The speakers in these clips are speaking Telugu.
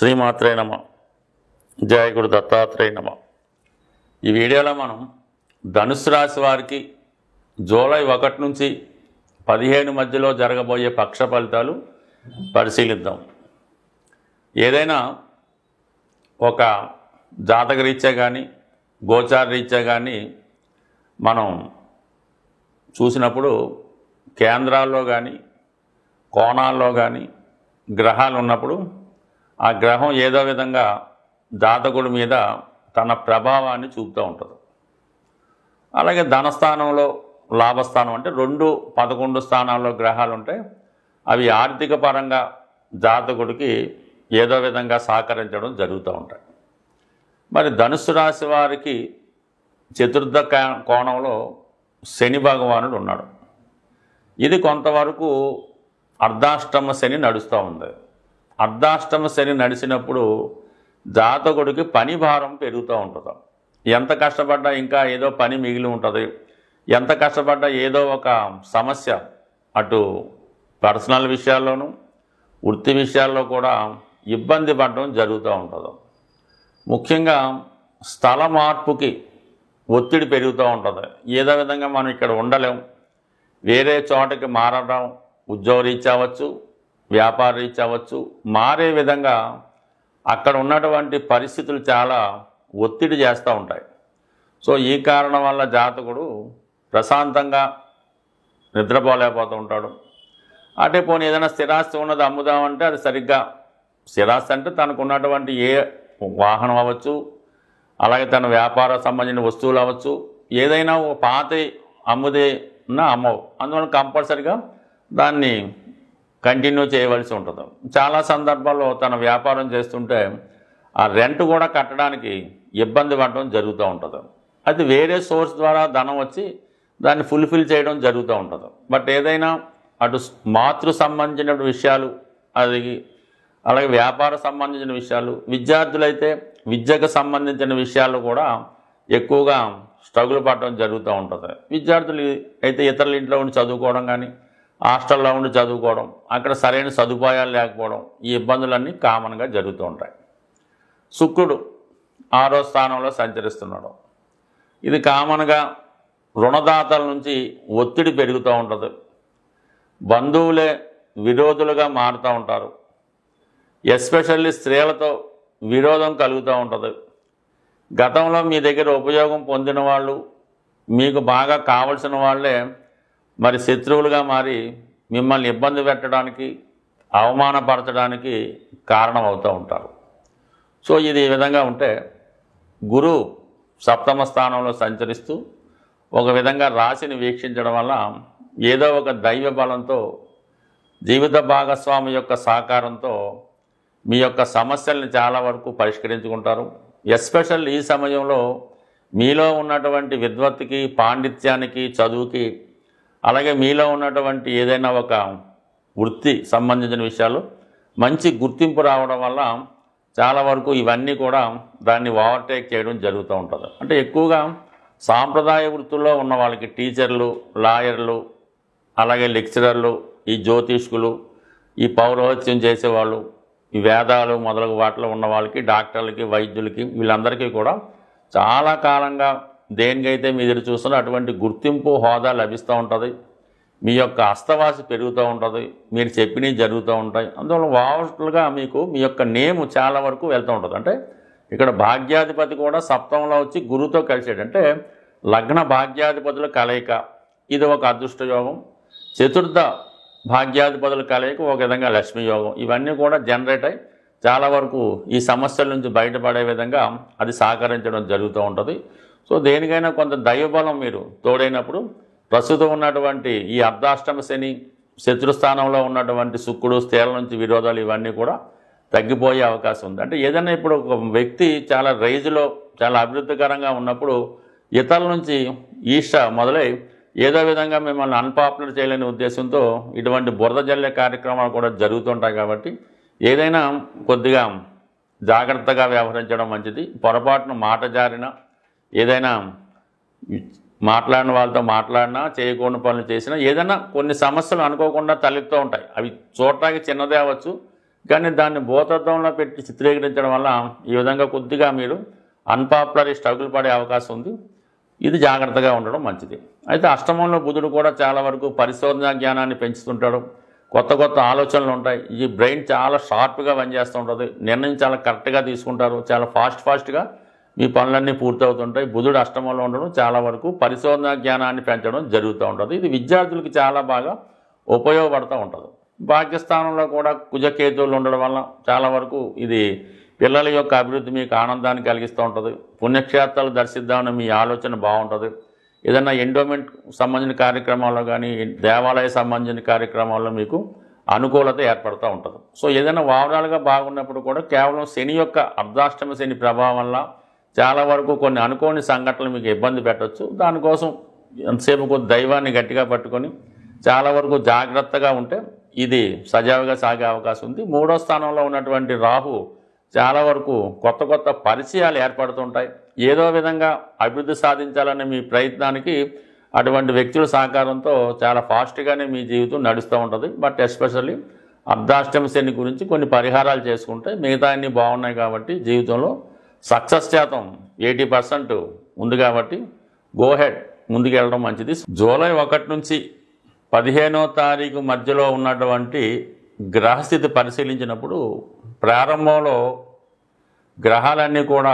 శ్రీమాత్రే నమ. జయ గురు దత్తాత్రేయ నమ. ఈ వీడియోలో మనం ధనుసు రాశి వారికి జూలై 1 నుంచి 15 మధ్యలో జరగబోయే పక్ష ఫలితాలు పరిశీలిద్దాం. ఏదైనా ఒక జాతక రీత్యా కానీ గోచార రీత్యా కానీ మనం చూసినప్పుడు కేంద్రాల్లో కానీ కోణాల్లో కానీ గ్రహాలు ఉన్నప్పుడు ఆ గ్రహం ఏదో విధంగా జాతకుడి మీద తన ప్రభావాన్ని చూపుతూ ఉంటుంది. అలాగే ధనస్థానంలో లాభస్థానం అంటే 2-11 స్థానాల్లో గ్రహాలు ఉంటాయి. అవి ఆర్థిక పరంగా జాతకుడికి ఏదో విధంగా సహకరించడం జరుగుతూ ఉంటాయి. మరి ధనుసు రాశి వారికి చతుర్థ కోణంలో శని భగవానుడు ఉన్నాడు. ఇది కొంతవరకు అర్ధాష్టమ శని నడుస్తూ ఉంది. అర్ధాష్టమ శని నడిచినప్పుడు జాతకుడికి పని భారం పెరుగుతూ ఉంటుంది. ఎంత కష్టపడ్డా ఇంకా ఏదో పని మిగిలి ఉంటుంది. ఎంత కష్టపడ్డా ఏదో ఒక సమస్య అటు పర్సనల్ విషయాల్లోనూ వృత్తి విషయాల్లో కూడా ఇబ్బంది పడడం జరుగుతూ ఉంటుంది. ముఖ్యంగా స్థల మార్పుకి ఒత్తిడి పెరుగుతూ ఉంటుంది. ఏదో విధంగా మనం ఇక్కడ ఉండలేం, వేరే చోటకి మారడం, ఉద్యోగ రీత్యా అవ్వచ్చు, వ్యాపార రీత్యా అవ్వచ్చు, మారే విధంగా అక్కడ ఉన్నటువంటి పరిస్థితులు చాలా ఒత్తిడి చేస్తూ ఉంటాయి. సో ఈ కారణం వల్ల జాతకుడు ప్రశాంతంగా నిద్రపోలేకపోతూ ఉంటాడు. అటే పోనీ ఏదైనా స్థిరాస్తి ఉన్నది అమ్ముదామంటే అది సరిగ్గా స్థిరాస్తి అంటే తనకు ఉన్నటువంటి ఏ వాహనం అవ్వచ్చు, అలాగే తన వ్యాపార సంబంధించిన వస్తువులు అవ్వచ్చు, ఏదైనా ఒక పాత అమ్ముదే అమ్మవు. అందువల్ల కంపల్సరిగా దాన్ని కంటిన్యూ చేయవలసి ఉంటుంది. చాలా సందర్భాల్లో తన వ్యాపారం చేస్తుంటే ఆ రెంట్ కూడా కట్టడానికి ఇబ్బంది పడడం జరుగుతూ ఉంటుంది. అది వేరే సోర్స్ ద్వారా ధనం వచ్చి దాన్ని ఫుల్ఫిల్ చేయడం జరుగుతూ ఉంటుంది. బట్ ఏదైనా అటు మాతృ సంబంధించిన విషయాలు, అది అలాగే వ్యాపార సంబంధించిన విషయాలు, విద్యార్థులైతే విద్యకు సంబంధించిన విషయాలు కూడా ఎక్కువగా స్ట్రగుల్ పడడం జరుగుతూ ఉంటుంది. విద్యార్థులు అయితే ఇతరుల ఇంట్లో ఉండి చదువుకోవడం కానీ హాస్టల్లో ఉండి చదువుకోవడం, అక్కడ సరైన సదుపాయాలు లేకపోవడం, ఈ ఇబ్బందులన్నీ కామన్గా జరుగుతూ ఉంటాయి. శుక్రుడు 6వ స్థానంలో సంచరిస్తున్నాడు. ఇది కామన్గా రుణదాతల నుంచి ఒత్తిడి పెరుగుతూ ఉంటుంది. బంధువులే విరోధులుగా మారుతూ ఉంటారు. ఎస్పెషల్లీ స్త్రీలతో విరోధం కలుగుతూ ఉంటుంది. గతంలో మీ దగ్గర ఉపయోగం పొందిన వాళ్ళు, మీకు బాగా కావలసిన వాళ్ళే మరి శత్రువులుగా మారి మిమ్మల్ని ఇబ్బంది పెట్టడానికి, అవమానపరచడానికి కారణమవుతూ ఉంటారు. సో ఇది ఈ విధంగా ఉంటే గురువు 7వ స్థానంలో సంచరిస్తూ ఒక విధంగా రాశిని వీక్షించడం వల్ల ఏదో ఒక దైవ బలంతో, జీవిత భాగస్వామి యొక్క సహకారంతో మీ యొక్క సమస్యల్ని చాలా వరకు పరిష్కరించుకుంటారు. ఎస్పెషల్ ఈ సమయంలో మీలో ఉన్నటువంటి విద్వత్తుకి, పాండిత్యానికి, చదువుకి, అలాగే మీలో ఉన్నటువంటి ఏదైనా ఒక వృత్తి సంబంధించిన విషయాలు మంచి గుర్తింపు రావడం వల్ల చాలా వరకు ఇవన్నీ కూడా దాన్ని ఓవర్టేక్ చేయడం జరుగుతూ ఉంటుంది. అంటే ఎక్కువగా సాంప్రదాయ వృత్తుల్లో ఉన్న వాళ్ళకి టీచర్లు, లాయర్లు, అలాగే లెక్చరర్లు, ఈ జ్యోతిష్కులు, ఈ పౌరోహిత్యం చేసేవాళ్ళు, ఈ వేదాలు మొదలగు వాటిలో ఉన్న వాళ్ళకి, డాక్టర్లకి, వైద్యులకి, వీళ్ళందరికీ కూడా చాలా కాలంగా దేనికైతే మీ ఎదురు చూస్తున్నా అటువంటి గుర్తింపు, హోదా లభిస్తూ ఉంటుంది. మీ యొక్క అస్తవాసి పెరుగుతూ ఉంటుంది. మీరు చెప్పినవి జరుగుతూ ఉంటాయి. అందువల్ల ఓవర్గా మీకు మీ యొక్క నేమ్ చాలా వరకు వెళ్తూ ఉంటుంది. అంటే ఇక్కడ భాగ్యాధిపతి కూడా 7ంలో వచ్చి గురువుతో కలిసాడు. అంటే లగ్న భాగ్యాధిపతుల కలయిక, ఇది ఒక అదృష్ట యోగం. చతుర్థ భాగ్యాధిపతుల కలయిక ఒక విధంగా లక్ష్మీ యోగం. ఇవన్నీ కూడా జనరేట్ అయ్యి చాలా వరకు ఈ సమస్యల నుంచి బయటపడే విధంగా అది సహకరించడం జరుగుతూ ఉంటుంది. సో దేనికైనా కొంత దైవబలం మీరు తోడైనప్పుడు ప్రస్తుతం ఉన్నటువంటి ఈ అర్ధాష్టమ శని, శత్రుస్థానంలో ఉన్నటువంటి శుక్రుడు, స్త్రీల నుంచి విరోధాలు ఇవన్నీ కూడా తగ్గిపోయే అవకాశం ఉంది. అంటే ఏదైనా ఇప్పుడు ఒక వ్యక్తి చాలా రైజులో చాలా అభివృద్ధికరంగా ఉన్నప్పుడు ఇతరుల నుంచి ఈర్ష మొదలై ఏదో విధంగా మిమ్మల్ని అన్పాపులర్ చేయలేని ఉద్దేశంతో ఇటువంటి బురద జల్లే కార్యక్రమాలు కూడా జరుగుతుంటాయి. కాబట్టి ఏదైనా కొద్దిగా జాగ్రత్తగా వ్యవహరించడం మంచిది. పొరపాటున మాట జారినా, ఏదైనా మాట్లాడిన వాళ్ళతో మాట్లాడినా, చేయకూడని పనులు చేసినా, ఏదైనా కొన్ని సమస్యలు అనుకోకుండా తలెత్తుతూ ఉంటాయి. అవి చూడటానికి చిన్నదే అవ్వచ్చు, కానీ దాన్ని భూతత్వంలో పెట్టి చిత్రీకరించడం వల్ల ఈ విధంగా కొద్దిగా మీరు అన్పాపులర్ స్ట్రగుల్ పడే అవకాశం ఉంది. ఇది జాగ్రత్తగా ఉండడం మంచిది. అయితే అష్టమంలో బుధుడు కూడా చాలా వరకు పరిశోధనా జ్ఞానాన్ని పెంచుతుంటాడు. కొత్త కొత్త ఆలోచనలు ఉంటాయి. ఈ బ్రెయిన్ చాలా షార్ప్గా పనిచేస్తూ ఉంటుంది. నిర్ణయం చాలా కరెక్ట్గా తీసుకుంటారు. చాలా ఫాస్ట్గా మీ పనులన్నీ పూర్తవుతుంటాయి. బుధుడు అష్టమంలో ఉండడం చాలా వరకు పరిశోధనా జ్ఞానాన్ని పెంచడం జరుగుతూ ఉంటుంది. ఇది విద్యార్థులకి చాలా బాగా ఉపయోగపడుతూ ఉంటుంది. భాగ్యస్థానంలో కూడా కుజకేతువులు ఉండడం వల్ల చాలా వరకు ఇది పిల్లల యొక్క అభివృద్ధి మీకు ఆనందాన్ని కలిగిస్తూ ఉంటుంది. పుణ్యక్షేత్రాలు దర్శిద్దామని మీ ఆలోచన బాగుంటుంది. ఏదైనా ఎండోమెంట్ సంబంధించిన కార్యక్రమాల్లో కానీ దేవాలయ సంబంధించిన కార్యక్రమాల్లో మీకు అనుకూలత ఏర్పడుతూ ఉంటుంది. సో ఏదైనా ఓవరాల్గా బాగున్నప్పుడు కూడా కేవలం శని యొక్క అర్ధాష్టమ శని ప్రభావం వల్ల చాలా వరకు కొన్ని అనుకోని సంఘటనలు మీకు ఇబ్బంది పెట్టవచ్చు. దానికోసం ఎంతసేపు కొద్ది దైవాన్ని గట్టిగా పట్టుకొని చాలా వరకు జాగ్రత్తగా ఉంటే ఇది సజావుగా సాగే అవకాశం ఉంది. 3వ స్థానంలో ఉన్నటువంటి రాహు చాలా వరకు కొత్త కొత్త పరిచయాలు ఏర్పడుతుంటాయి. ఏదో విధంగా అభివృద్ధి సాధించాలనే మీ ప్రయత్నానికి అటువంటి వ్యక్తుల సహకారంతో చాలా ఫాస్ట్గానే మీ జీవితం నడుస్తూ ఉంటుంది. బట్ ఎస్పెషల్లీ అర్ధాష్టమ శని గురించి కొన్ని పరిహారాలు చేసుకుంటే మిగతా అన్నీ బాగున్నాయి కాబట్టి జీవితంలో సక్సెస్ శాతం 80% ఉంది కాబట్టి గో హెడ్ ముందుకెళ్ళడం మంచిది. జూలై 1 నుంచి 15వ తారీఖు మధ్యలో ఉన్నటువంటి గ్రహస్థితి పరిశీలించినప్పుడు ప్రారంభంలో గ్రహాలన్నీ కూడా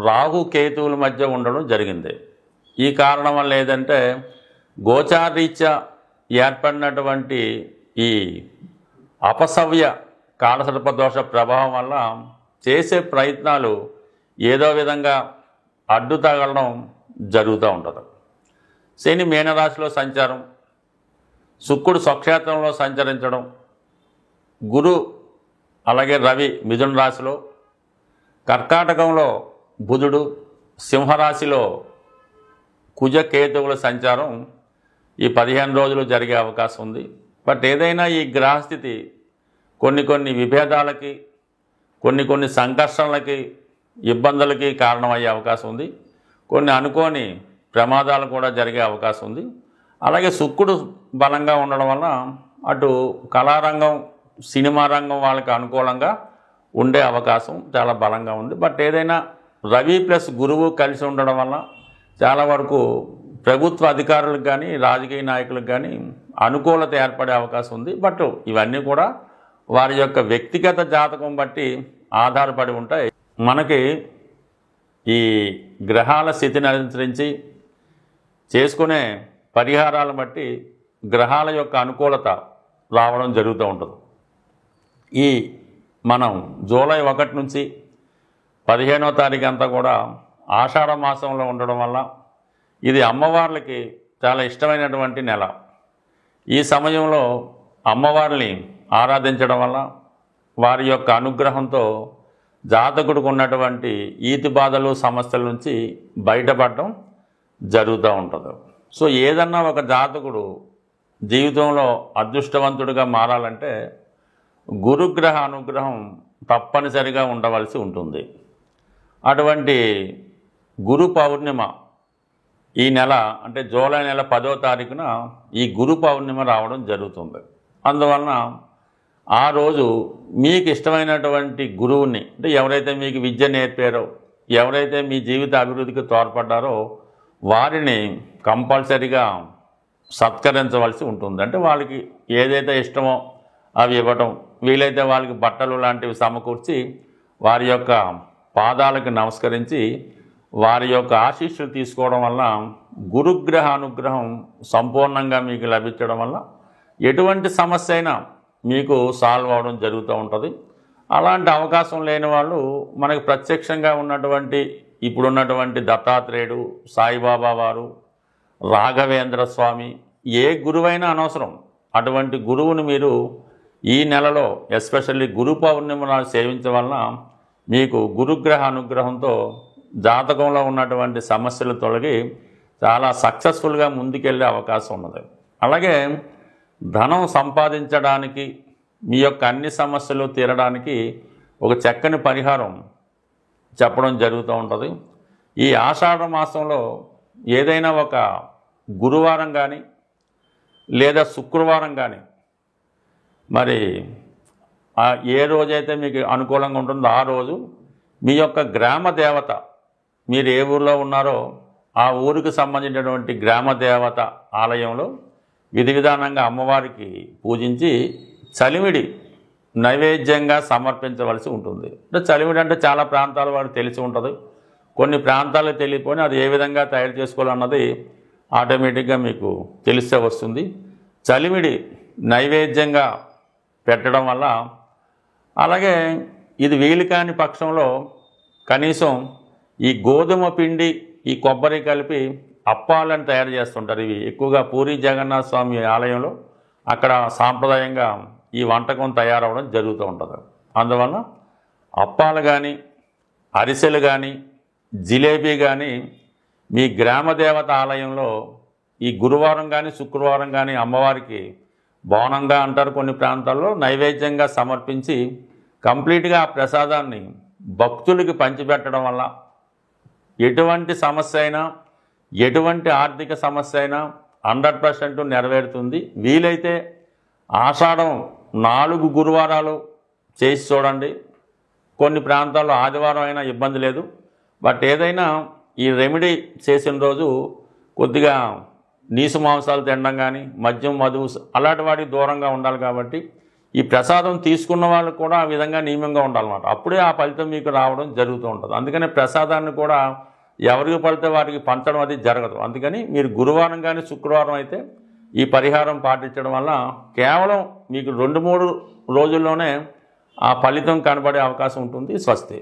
రాహు కేతువుల మధ్య ఉండడం జరిగింది. ఈ కారణం వల్ల ఏదంటే గోచారీత్యా ఏర్పడినటువంటి ఈ అపసవ్య కాలసర్పదోష ప్రభావం వల్ల చేసే ప్రయత్నాలు ఏదో విధంగా అడ్డు తగలడం జరుగుతూ ఉంటుంది. శని మీనరాశిలో సంచారం, శుక్రుడు స్వక్షేత్రంలో సంచరించడం, గురు అలాగే రవి మిథున రాశిలో, కర్కాటకంలో బుధుడు, సింహరాశిలో కుజకేతువుల సంచారం ఈ 15 రోజులు జరిగే అవకాశం ఉంది. బట్ ఏదైనా ఈ గ్రహస్థితి కొన్ని విభేదాలకి కొన్ని సంఘర్షణలకి ఇబ్బందులకి కారణమయ్యే అవకాశం ఉంది. కొన్ని అనుకోని ప్రమాదాలు కూడా జరిగే అవకాశం ఉంది. అలాగే శుక్రుడు బలంగా ఉండడం వల్ల అటు కళారంగం సినిమా రంగం వాళ్ళకి అనుకూలంగా ఉండే అవకాశం చాలా బలంగా ఉంది. బట్ ఏదైనా రవి ప్లస్ గురువు కలిసి ఉండడం వల్ల చాలా వరకు ప్రభుత్వ అధికారులకు కానీ రాజకీయ నాయకులకు కానీ అనుకూలత ఏర్పడే అవకాశం ఉంది. బట్ ఇవన్నీ కూడా వారి యొక్క వ్యక్తిగత జాతకం బట్టి ఆధారపడి ఉంటాయి. మనకి ఈ గ్రహాల స్థితిని అనుసరించి చేసుకునే పరిహారాలను బట్టి గ్రహాల యొక్క అనుకూలత రావడం జరుగుతూ ఉంటుంది. ఈ మనం జూలై 1 నుంచి 15వ తారీఖు అంతా కూడా ఆషాఢ మాసంలో ఉండడం వల్ల ఇది అమ్మవార్లకి చాలా ఇష్టమైనటువంటి నెల. ఈ సమయంలో అమ్మవారిని ఆరాధించడం వల్ల వారి యొక్క అనుగ్రహంతో జాతకుడికి ఉన్నటువంటి ఈతి బాధలు సమస్యల నుంచి బయటపడడం జరుగుతూ ఉంటుంది. సో ఏదన్నా ఒక జాతకుడు జీవితంలో అదృష్టవంతుడిగా మారాలంటే గురుగ్రహ అనుగ్రహం తప్పనిసరిగా ఉండవలసి ఉంటుంది. అటువంటి గురు పౌర్ణిమ ఈ నెల అంటే జూలై నెల 10వ తారీఖున ఈ గురు పౌర్ణిమ రావడం జరుగుతుంది. అందువలన ఆ రోజు మీకు ఇష్టమైనటువంటి గురువుని అంటే ఎవరైతే మీకు విద్య నేర్పారో, ఎవరైతే మీ జీవిత అభివృద్ధికి తోడ్పడ్డారో వారిని కంపల్సరీగా సత్కరించవలసి ఉంటుంది. అంటే వాళ్ళకి ఏదైతే ఇష్టమో అవి ఇవ్వటం, వీలైతే వాళ్ళకి బట్టలు లాంటివి సమకూర్చి వారి యొక్క పాదాలకు నమస్కరించి వారి యొక్క ఆశీస్సులు తీసుకోవడం వల్ల గురుగ్రహ అనుగ్రహం సంపూర్ణంగా మీకు లభించడం వల్ల ఎటువంటి సమస్య అయినా మీకు సాల్వ్ అవడం జరుగుతూ ఉంటుంది. అలాంటి అవకాశం లేని వాళ్ళు మనకి ప్రత్యక్షంగా ఉన్నటువంటి ఇప్పుడున్నటువంటి దత్తాత్రేయుడు, సాయిబాబా వారు, రాఘవేంద్ర స్వామి, ఏ గురువైనా అనవసరం. అటువంటి గురువుని మీరు ఈ నెలలో ఎస్పెషల్లీ గురు పౌర్ణిమ నాడు సేవించడం వలన మీకు గురుగ్రహ అనుగ్రహంతో జాతకంలో ఉన్నటువంటి సమస్యలు తొలగి చాలా సక్సెస్ఫుల్గా ముందుకెళ్ళే అవకాశం ఉన్నది. అలాగే ధనం సంపాదించడానికి మీ యొక్క అన్ని సమస్యలు తీరడానికి ఒక చక్కని పరిహారం చెప్పడం జరుగుతూ ఉంటుంది. ఈ ఆషాఢ మాసంలో ఏదైనా ఒక గురువారం కానీ లేదా శుక్రవారం కానీ మరి ఏ రోజైతే మీకు అనుకూలంగా ఉంటుందో ఆ రోజు మీ యొక్క గ్రామ దేవత, మీరు ఏ ఊరిలో ఉన్నారో ఆ ఊరికి సంబంధించినటువంటి గ్రామ దేవత ఆలయంలో విధి విధానంగా అమ్మవారికి పూజించి చలిమిడి నైవేద్యంగా సమర్పించవలసి ఉంటుంది. అంటే చలిమిడి అంటే చాలా ప్రాంతాలు వారికి తెలిసి ఉంటుంది, కొన్ని ప్రాంతాలకు తెలియపోయినా అది ఏ విధంగా తయారు చేసుకోవాలన్నది ఆటోమేటిక్గా మీకు తెలిసే వస్తుంది. చలిమిడి నైవేద్యంగా పెట్టడం వల్ల, అలాగే ఇది వీలు కాని పక్షంలో కనీసం ఈ గోధుమ పిండి ఈ కొబ్బరి కలిపి అప్పాలను తయారు చేస్తుంటారు. ఇవి ఎక్కువగా పూరి జగన్నాథ స్వామి ఆలయంలో అక్కడ సాంప్రదాయంగా ఈ వంటకం తయారవడం జరుగుతూ ఉంటుంది. అందువల్ల అప్పాలు కానీ, అరిసెలు కానీ, జిలేబీ కానీ మీ గ్రామదేవత ఆలయంలో ఈ గురువారం కానీ శుక్రవారం కానీ అమ్మవారికి బోనంగా అంటారు కొన్ని ప్రాంతాల్లో, నైవేద్యంగా సమర్పించి కంప్లీట్గా ఆ ప్రసాదాన్ని భక్తులకి పంచిపెట్టడం వల్ల ఎటువంటి సమస్య అయినా, ఎటువంటి ఆర్థిక సమస్య అయినా 100% నెరవేరుతుంది. వీలైతే ఆషాఢం 4 గురువారాలు చేసి చూడండి. కొన్ని ప్రాంతాల్లో ఆదివారం అయినా ఇబ్బంది లేదు. బట్ ఏదైనా ఈ రెమెడీ చేసిన రోజు కొద్దిగా నీసు మాంసాలు తినడం కానీ, మద్యం మధువు అలాంటి వాటికి దూరంగా ఉండాలి. కాబట్టి ఈ ప్రసాదం తీసుకున్న వాళ్ళు కూడా ఆ విధంగా నియమంగా ఉండాలన్నమాట. అప్పుడే ఆ ఫలితం మీకు రావడం జరుగుతూ ఉంటుంది. అందుకని ప్రసాదాన్ని కూడా ఎవరికి పడితే వారికి పంచడం అది జరగదు. అందుకని మీరు గురువారం కానీ శుక్రవారం అయితే ఈ పరిహారం పాటించడం వల్ల కేవలం మీకు 2-3 రోజుల్లోనే ఆ ఫలితం కనబడే అవకాశం ఉంటుంది. స్వస్తి.